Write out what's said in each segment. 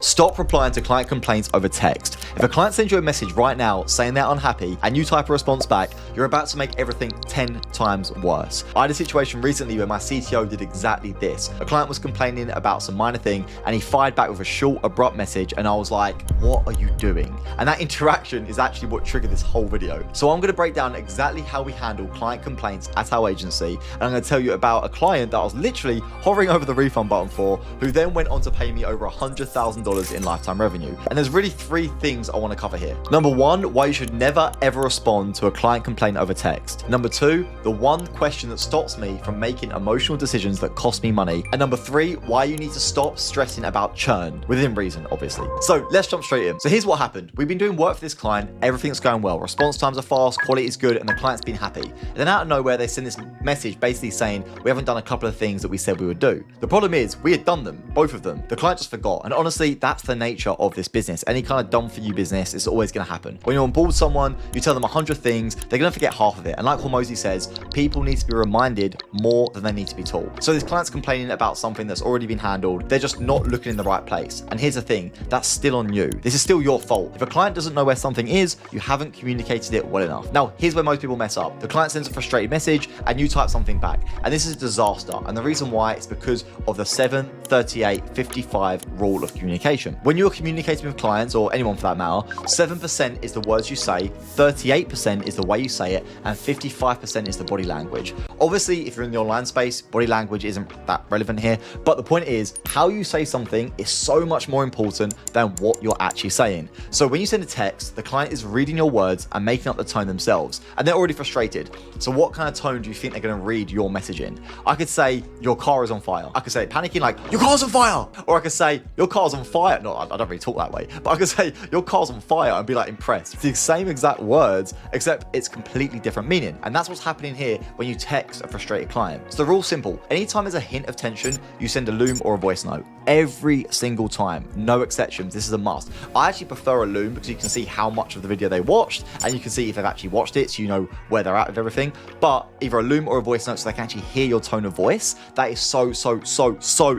Stop replying to client complaints over text. If a client sends you a message right now saying they're unhappy and you type a response back, you're about to make everything 10 times worse. I had a situation recently where my CTO did exactly this. A client was complaining about some minor thing and he fired back with a short, abrupt message, and I was like, what are you doing? And that interaction is actually what triggered this whole video. So I'm going to break down exactly how we handle client complaints at our agency, and I'm going to tell you about a client that I was literally hovering over the refund button for, who then went on to pay me over $100,000 in lifetime revenue. And there's really three things I want to cover here. Number one, why you should never ever respond to a client complaint over text. Number two, the one question that stops me from making emotional decisions that cost me money. And number three, why you need to stop stressing about churn, within reason, obviously. So let's jump straight in. So here's what happened. We've been doing work for this client, everything's going well, response times are fast, quality is good, and the client's been happy. And then out of nowhere, they send this message basically saying, we haven't done a couple of things that we said we would do. The problem is, we had done them, both of them. The client just forgot. And honestly, that's the nature of this business. Any kind of done for you business is always going to happen. When you onboard someone, you tell them 100 things, they're going to forget half of it. And like Hormozy says, people need to be reminded more than they need to be taught. So this client's complaining about something that's already been handled. They're just not looking in the right place. And here's the thing, that's still on you. This is still your fault. If a client doesn't know where something is, you haven't communicated it well enough. Now, here's where most people mess up. The client sends a frustrated message and you type something back. And this is a disaster. And the reason why is because of the 7-38-55 rule of communication. When you're communicating with clients, or anyone for that matter, 7% is the words you say, 38% is the way you say it, and 55% is the body language. Obviously, if you're in the online space, body language isn't that relevant here, but the point is, how you say something is so much more important than what you're actually saying. So when you send a text, the client is reading your words and making up the tone themselves, and they're already frustrated. So what kind of tone do you think they're going to read your message in? I could say, your car is on fire. I could say, panicking like, your car's on fire. Or I could say, your car's on fire. No, I don't really talk that way, but I could say, your car's on fire, and be like impressed. It's the same exact words, except it's completely different meaning. And that's what's happening here when you text a frustrated client. So the rule's simple. Anytime there's a hint of tension, you send a Loom or a voice note. Every single time, no exceptions. This is a must. I actually prefer a Loom because you can see how much of the video they watched, and you can see if they've actually watched it, so you know where they're at with everything. But either a Loom or a voice note, so they can actually hear your tone of voice. That is so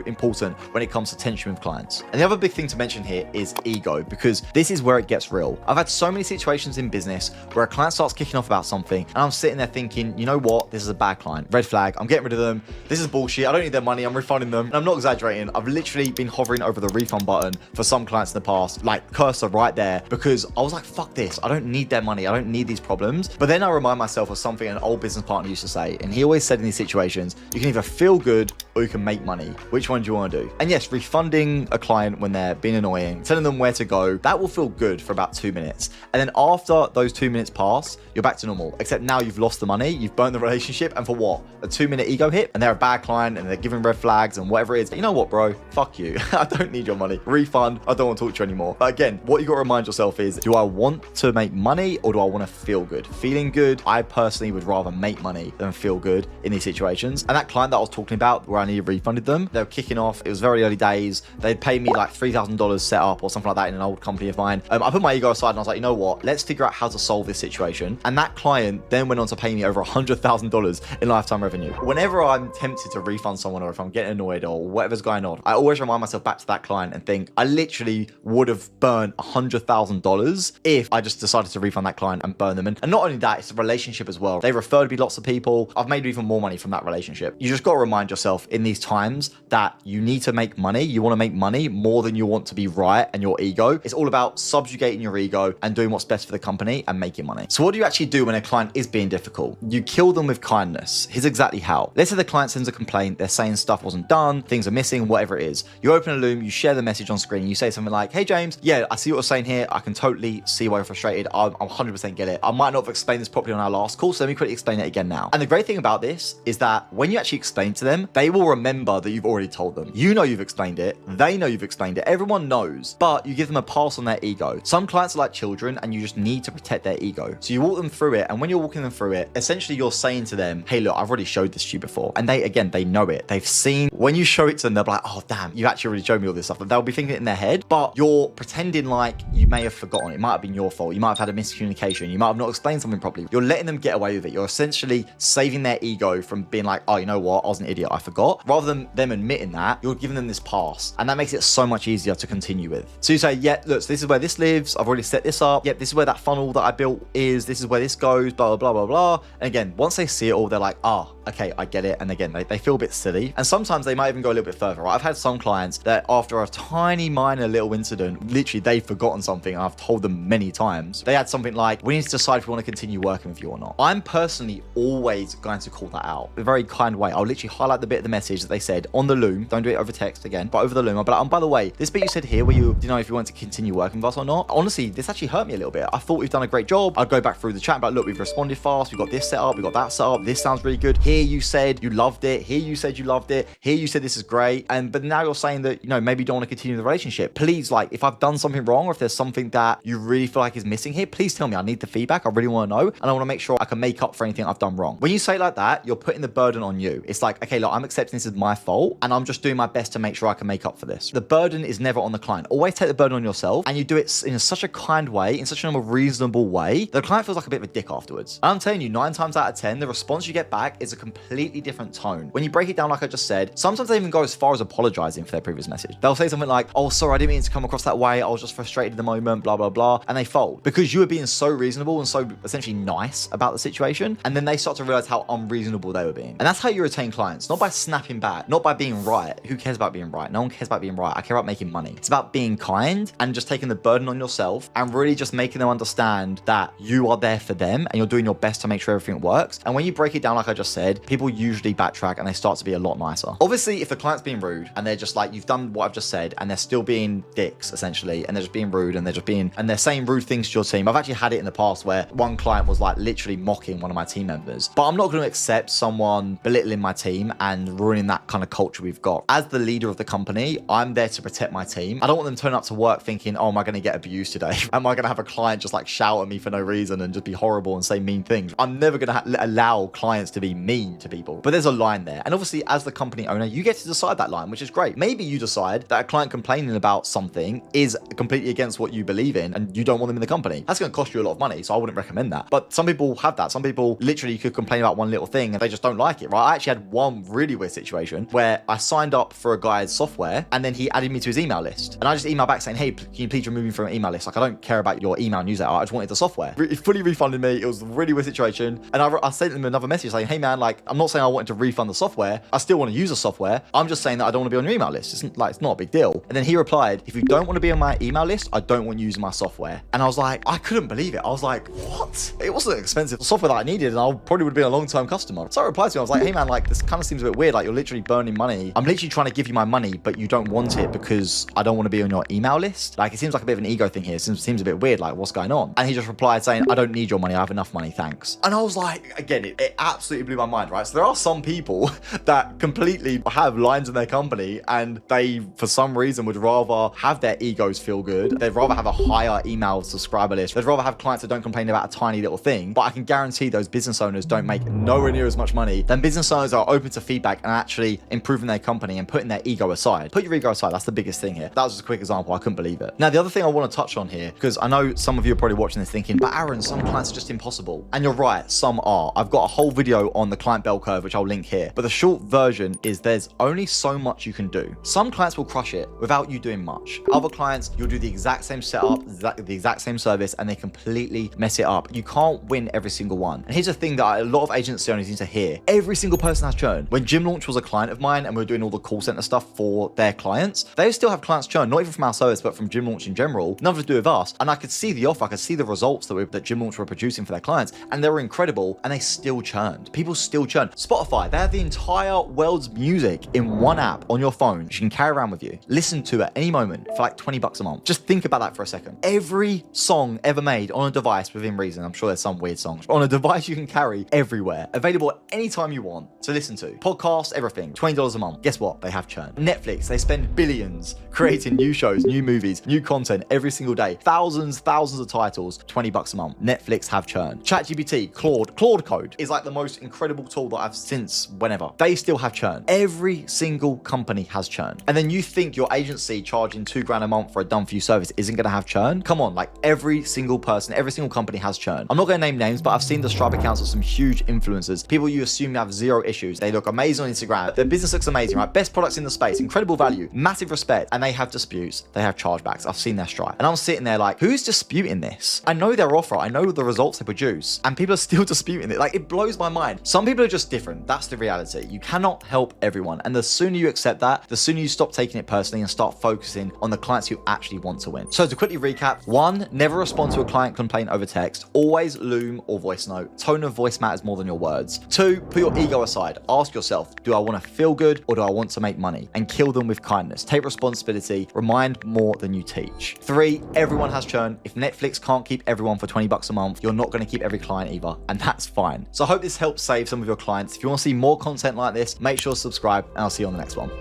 important when it comes to tension with clients. And the other big thing to mention here is ego, because this is where it gets real. I've had so many situations in business where a client starts kicking off about something, and I'm sitting there thinking, you know what, this is a bad client, red flag, I'm getting rid of them, this is bullshit, I don't need their money, I'm refunding them. And I'm not exaggerating, I've literally been hovering over the refund button for some clients in the past, like cursor right there, because I was like, fuck this, I don't need their money, I don't need these problems. But then I remind myself of something an old business partner used to say, and he always said in these situations, you can either feel good or you can make money. Which one do you want to do? And yes, refunding a client when they're being annoying, telling them where to go, that will feel good for about 2 minutes. And then after those 2 minutes pass, you're back to normal, except now you've lost the money, you've burnt the relationship, and for what? A 2-minute ego hit? And they're a bad client and they're giving red flags and whatever it is. You know what, bro? Fuck you. I don't need your money. Refund. I don't want to talk to you anymore. But again, what you got to remind yourself is, do I want to make money or do I want to feel good? Feeling good, I personally would rather make money than feel good in these situations. And that client that I was talking about where I needed refunded them, they were kicking off. It was very early days. They'd paid me like $3,000 set up or something like that in an old company of mine. I put my ego aside and I was like, you know what? Let's figure out how to solve this situation. And that client then went on to pay me over $100,000 in lifetime revenue. Whenever I'm tempted to refund someone, or if I'm getting annoyed or whatever's going on, I always remind myself back to that client and think, I literally would have burned $100,000 if I just decided to refund that client and burn them. And not only that, it's a relationship as well. They referred me lots of people. I've made even more money from that relationship. You just got to remind yourself in these times that you need to make money. You want to make money more than you want to be right and your ego. It's all about subjugating your ego and doing what's best for the company and making money. So what do you actually do when a client is being difficult? You kill them with kindness. Here's exactly how. Let's say the client sends a complaint. They're saying stuff wasn't done, things are missing, whatever it is. You open a Loom, you share the message on screen. You say something like, hey, James, yeah, I see what you're saying here. I can totally see why you're frustrated. I 100% get it. I might not have explained this properly on our last call, so let me quickly explain it again now. And the great thing about this is that when you actually explain to them, they will remember that you've already told them. You know you've explained it. They know you've explained it. Everyone knows, but you give them a pass on their ego. Some clients are like children and you just need to protect their ego. So you walk them through it. And when you're walking them through it, essentially you're saying to them, hey, look, I've already showed this to you before. And they know it. They've seen, when you show it to them, they'll be like, oh, damn, you actually already showed me all this stuff. They'll be thinking it in their head, but you're pretending like you may have forgotten. It might have been your fault. You might have had a miscommunication. You might have not explained something properly. You're letting them get away with it. You're essentially saving their ego from being like, oh, you know what? I was an idiot. I forgot. not. Rather than them admitting that, you're giving them this pass. And that makes it so much easier to continue with. So you say, yeah, look, so this is where this lives. I've already set this up. Yep, this is where that funnel that I built is. This is where this goes, blah, blah, blah, blah, blah. And again, once they see it all, they're like, okay, I get it. And again, they feel a bit silly. And sometimes they might even go a little bit further, right? I've had some clients that after a tiny minor little incident, literally they've forgotten something. And I've told them many times. They had something like, we need to decide if we want to continue working with you or not. I'm personally always going to call that out in a very kind way. I'll literally highlight the bit of the message that they said on the Loom. Don't do it over text again, but over the Loom. I'll be like, by the way, this bit you said here where you know if you want to continue working with us or not. Honestly, this actually hurt me a little bit. I thought we've done a great job. I'd go back through the chat, but look, we've responded fast. We've got this set up. We've got that set up. This sounds really good. Here you said you loved it. Here you said you loved it. Here you said this is great. But now you're saying that, maybe you don't want to continue the relationship. Please, like, if I've done something wrong or if there's something that you really feel like is missing here, please tell me. I need the feedback. I really want to know. And I want to make sure I can make up for anything I've done wrong. When you say it like that, you're putting the burden on you. It's like, okay, look, I'm accepting this is my fault and I'm just doing my best to make sure I can make up for this. The burden is never on the client. Always take the burden on yourself, and you do it in such a kind way, in such a reasonable way, the client feels like a bit of a dick afterwards. And I'm telling you, 9 times out of 10, the response you get back is a completely different tone. When you break it down, like I just said, sometimes they even go as far as apologizing for their previous message. They'll say something like, oh, sorry, I didn't mean to come across that way. I was just frustrated at the moment, blah, blah, blah. And they fold because you were being so reasonable and so essentially nice about the situation. And then they start to realize how unreasonable they were being. And that's how you retain clients, not by snapping back, not by being right. Who cares about being right? No one cares about being right. I care about making money. It's about being kind and just taking the burden on yourself and really just making them understand that you are there for them and you're doing your best to make sure everything works. And when you break it down, like I just said, people usually backtrack and they start to be a lot nicer. Obviously, if the client's being rude and they're just like, you've done what I've just said, and they're still being dicks essentially, and they're just being rude and they're saying rude things to your team. I've actually had it in the past where one client was like literally mocking one of my team members, but I'm not going to accept someone belittling my team and ruining that kind of culture we've got. As the leader of the company, I'm there to protect my team. I don't want them turning up to work thinking, oh, am I going to get abused today? Am I going to have a client just like shout at me for no reason and just be horrible and say mean things? I'm never going to allow clients to be mean to people, but there's a line there. And obviously as the company owner, you get to decide that line, which is great. Maybe you decide that a client complaining about something is completely against what you believe in and you don't want them in the company. That's going to cost you a lot of money, so I wouldn't recommend that. But some people have that. Some people literally could complain about one little thing and they just don't like it, right? I actually had one really weird situation where I signed up for a guy's software and then he added me to his email list. And I just emailed back saying, hey, can you please remove me from an email list? Like, I don't care about your email newsletter. I just wanted the software. It fully refunded me. It was a really weird situation. And I sent him another message saying, hey man, like, I'm not saying I wanted to refund the software. I still want to use the software. I'm just saying that I don't want to be on your email list. It's not a big deal. And then he replied, if you don't want to be on my email list, I don't want you using my software. And I was like, I couldn't believe it. I was like, what? It wasn't expensive software that I needed and I probably would have been a long-term customer. So I replied to him. I was like, hey man, like, this kind of seems a bit weird. Like, you're literally burning money. I'm literally trying to give you my money, but you don't want it because I don't want to be on your email list. Like, it seems like a bit of an ego thing here. It seems a bit weird. Like, what's going on? And he just replied saying, I don't need your money. I have enough money. Thanks. And I was like, again, it absolutely blew my mind, right? So there are some people that completely have lines in their company and they, for some reason, would rather have their egos feel good. They'd rather have a higher email subscriber list. They'd rather have clients that don't complain about a tiny little thing. But I can guarantee those business owners don't make nowhere near as much money than business owners are open to feedback and actually improving their company and putting their ego aside. Put your ego aside. That's the biggest thing here. That was just a quick example. I couldn't believe it. Now, the other thing I want to touch on here, because I know some of you are probably watching this thinking, but Aaron, some clients are just impossible. And you're right, some are. I've got a whole video on the client bell curve, which I'll link here. But the short version is there's only so much you can do. Some clients will crush it without you doing much. Other clients, you'll do the exact same setup, the exact same service, and they completely mess it up. You can't win every single one. And here's the thing that a lot of agency owners need to hear. Every single person has churn. When Gym Launch was a client of mine and we were doing all the call center stuff for their clients, they still have clients churn, not even from our service, but from Gym Launch in general. Nothing to do with us. And I could see the offer, I could see the results that Gym Launch were producing for their clients, and they were incredible, and they still churned. People still churn. Spotify, they have the entire world's music in one app on your phone, which you can carry around with you. Listen to at any moment for like $20 a month. Just think about that for a second. Every song ever made on a device within reason, I'm sure there's some weird songs, on a device you can carry everywhere, available at any time you want to listen to. Podcasts, everything, $20 a month. Guess what? They have churn. Netflix, they spend billions creating new shows, new movies, new content every single day. Thousands of titles, $20 a month. Netflix have churn. ChatGPT, Claude Code is like the most incredible tool that I've since whenever. They still have churn. Every single company has churn. And then you think your agency charging $2,000 a month for a done for you service isn't going to have churn? Come on, like every single person, every single company has churn. I'm not going to name names, but I've seen the Stripe accounts of some huge influencers. People you assume have zero issues. They look amazing on Instagram. Their business looks amazing, right? Best products in the space, incredible value, massive respect, and they have disputes. They have chargebacks. I've seen their stripe. And I'm sitting there like, who's disputing this? I know their offer. I know the results they produce, and people are still disputing it. Like, it blows my mind. Some people are just different. That's the reality. You cannot help everyone. And the sooner you accept that, the sooner you stop taking it personally and start focusing on the clients who actually want to win. So to quickly recap, 1, never respond to a client complaint over text. Always Loom or voice note. Tone of voice matters more than your words. 2, put your ego aside. Ask yourself, do I want to feel good or do I want to make money? And kill them with kindness. Take responsibility. Remind more than you teach. 3, everyone has churn. If Netflix can't keep everyone for $20 a month, you're not going to keep every client either. And that's fine. So I hope this helps save some of your clients. If you want to see more content like this, make sure to subscribe and I'll see you on the next one.